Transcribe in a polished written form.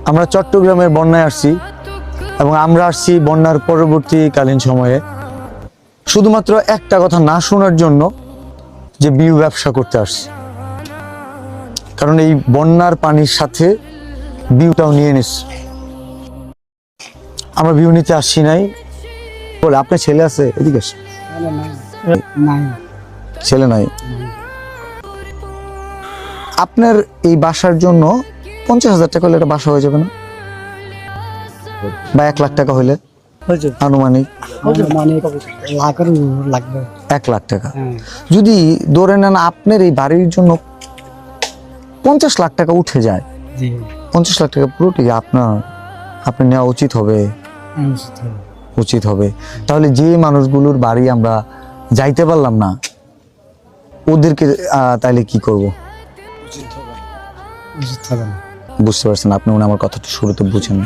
আমরা চট্টগ্রামের বন্যায় আসছি এবং আমরা আসছি বন্যার পরবর্তীকালীন সময়ে শুধুমাত্র একটা কথা না শোনার জন্য যে বিউ ব্যবসা করতে আসছি। কারণ এই বন্যার পানির সাথে বিউটাও নিয়ে নিচ্ছে। আমরা বিউ নিতে আসছি নাই বলে। আপনার ছেলে আছে? এদিকে আসে। ছেলে নাই। আপনার এই বাসার জন্য 50,000 টাকা হলে একটা বাসা হয়ে যাবে না? বা 1 লাখ টাকা হইলে আনুমানিক 1 লাখ টাকা যদি ধরে নেন আপনার এই বাড়ির জন্য 50 লাখ টাকা উঠে যায়, 50 লাখ টাকা পুরোটি আপনার নেওয়া উচিত হবে। তাহলে যে মানুষগুলোর বাড়ি আমরা যাইতে পারলাম না ওদেরকে তাইলে কি করব? বুঝতে পারছেন? আপনি আমার কথাটা শুরুতে বুঝেন।